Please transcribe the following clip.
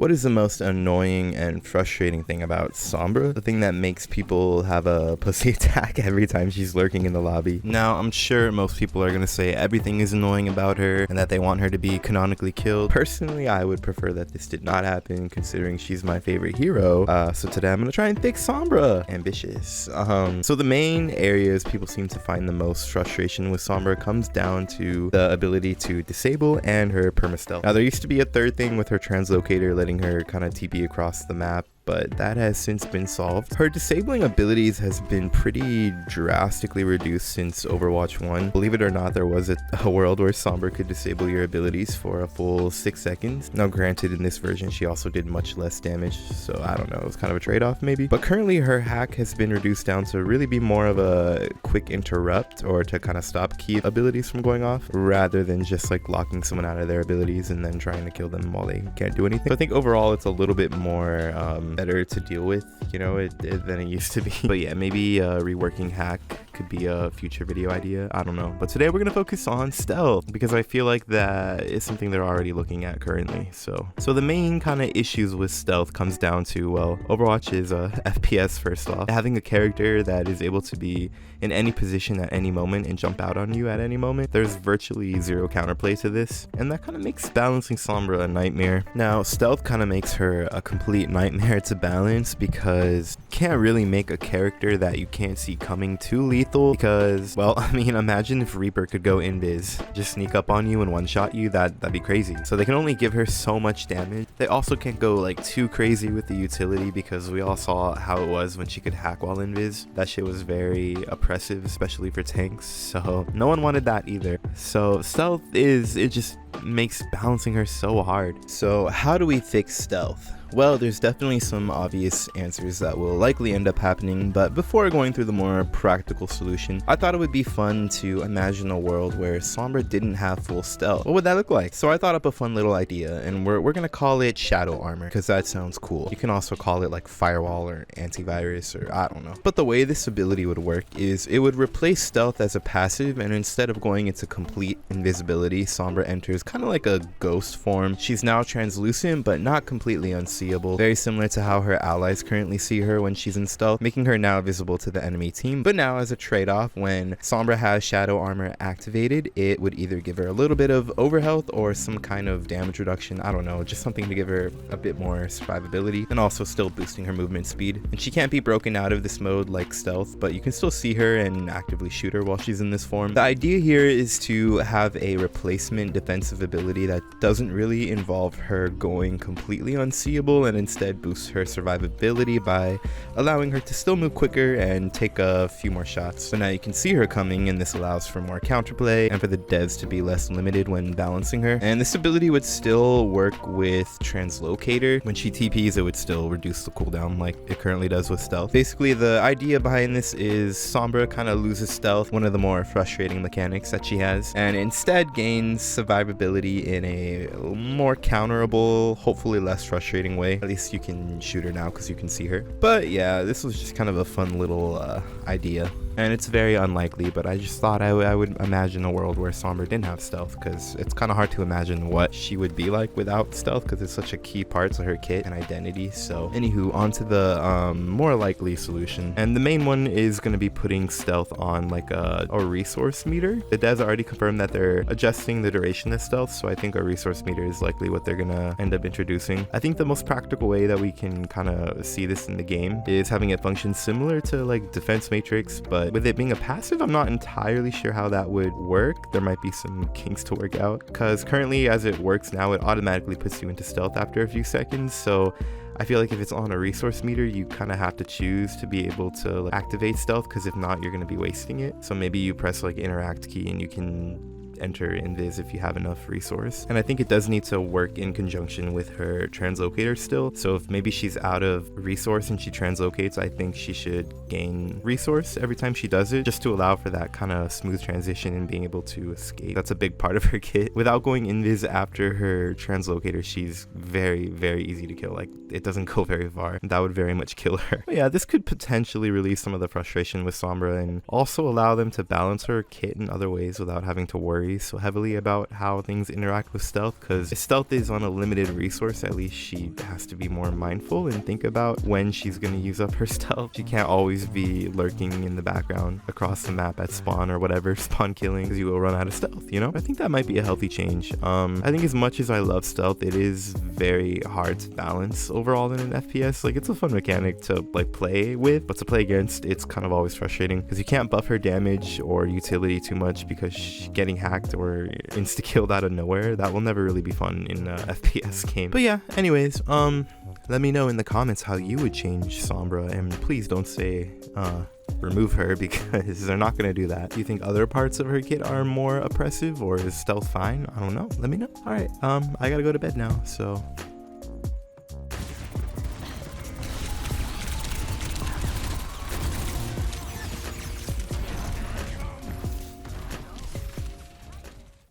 What is the most annoying and frustrating thing about Sombra? The thing that makes people have a pussy attack every time she's lurking in the lobby. Now, I'm sure most people are gonna say everything is annoying about her and that they want her to be canonically killed. Personally, I would prefer that this did not happen, considering she's my favorite hero. So today I'm gonna try and fix Sombra. Ambitious. So the main areas people seem to find the most frustration with Sombra comes down to the ability to disable and her permastealth. Now, there used to be a third thing with her translocator, letting her kind of TP across the map, but that has since been solved. Her disabling abilities has been pretty drastically reduced since Overwatch 1. Believe it or not, there was a world where Sombra could disable your abilities for a full 6 seconds. Now granted, in this version she also did much less damage, so I don't know, it was kind of a trade-off maybe. But currently her hack has been reduced down to really be more of a quick interrupt, or to kind of stop key abilities from going off, rather than just like locking someone out of their abilities and then trying to kill them while they can't do anything. So I think overall it's a little bit more better to deal with, you know, than it used to be. But yeah, maybe reworking hack could be a future video idea, I don't know. But today we're gonna focus on stealth, because I feel like that is something they're already looking at currently. So the main kind of issues with stealth comes down to, well, Overwatch is a FPS first off. Having a character that is able to be in any position at any moment and jump out on you at any moment, there's virtually zero counterplay to this, and that kind of makes balancing Sombra a nightmare. Now stealth kind of makes her a complete nightmare to balance, because you can't really make a character that you can't see coming too lethal, because, well, I mean, imagine if Reaper could go invis, just sneak up on you and one-shot you. That'd be crazy. So they can only give her so much damage. They also can't go like too crazy with the utility, because we all saw how it was when she could hack while invis. That shit was very oppressive, especially for tanks, so no one wanted that either. So stealth it just makes balancing her so hard. So how do we fix stealth? Well, there's definitely some obvious answers that will likely end up happening, but before going through the more practical solution, I thought it would be fun to imagine a world where Sombra didn't have full stealth. What would that look like? So I thought up a fun little idea, and we're gonna call it shadow armor, because that sounds cool. You can also call it like firewall or antivirus, or I don't know. But the way this ability would work is it would replace stealth as a passive, and instead of going into complete invisibility, Sombra enters kind of like a ghost form. She's now translucent, but not completely unseeable. Very similar to how her allies currently see her when she's in stealth, making her now visible to the enemy team. But now, as a trade-off, when Sombra has shadow armor activated, it would either give her a little bit of overhealth or some kind of damage reduction, I don't know, just something to give her a bit more survivability, and also still boosting her movement speed. And she can't be broken out of this mode like stealth, but you can still see her and actively shoot her while she's in this form. The idea here is to have a replacement defensive ability that doesn't really involve her going completely unseeable, and instead boosts her survivability by allowing her to still move quicker and take a few more shots. So now you can see her coming, and this allows for more counterplay and for the devs to be less limited when balancing her. And this ability would still work with translocator. When she TPs, it would still reduce the cooldown like it currently does with stealth. Basically, the idea behind this is Sombra kind of loses stealth, one of the more frustrating mechanics that she has, and instead gains survivability in a more counterable, hopefully less frustrating way. At least you can shoot her now because you can see her. But yeah, this was just kind of a fun little idea, and it's very unlikely, but I just thought I would imagine a world where Sombra didn't have stealth, because it's kind of hard to imagine what she would be like without stealth, because it's such a key part to her kit and identity. So anywho, on to the more likely solution, and the main one is going to be putting stealth on like a resource meter. The devs already confirmed that they're adjusting the duration of stealth, so I think a resource meter is likely what they're gonna end up introducing. I think the most practical way that we can kind of see this in the game is having it function similar to like defense matrix, but with it being a passive, I'm not entirely sure how that would work. There might be some kinks to work out, because currently as it works now, it automatically puts you into stealth after a few seconds. So I feel like if it's on a resource meter, you kind of have to choose to be able to like activate stealth, because if not, you're going to be wasting it. So maybe you press like interact key and you can enter invis if you have enough resource. And I think it does need to work in conjunction with her translocator still. So if maybe she's out of resource and she translocates, I think she should gain resource every time she does it, just to allow for that kind of smooth transition and being able to escape. That's a big part of her kit. Without going invis after her translocator, she's very, very easy to kill. Like, it doesn't go very far. That would very much kill her. But yeah, this could potentially release some of the frustration with Sombra and also allow them to balance her kit in other ways without having to worry worry so heavily about how things interact with stealth, because stealth is on a limited resource. At least she has to be more mindful and think about when she's going to use up her stealth. She can't always be lurking in the background across the map at spawn or whatever, spawn killing, because you will run out of stealth, you know? I think that might be a healthy change. I think as much as I love stealth, it is very hard to balance overall in an FPS. Like, it's a fun mechanic to like play with, but to play against, it's kind of always frustrating because you can't buff her damage or utility too much, because getting hacked or insta-killed out of nowhere, that will never really be fun in a FPS game. But yeah, anyways, let me know in the comments how you would change Sombra, and please don't say remove her, because they're not going to do that. Do you think other parts of her kit are more oppressive, or is stealth fine? I don't know. Let me know. All right, I gotta go to bed now, so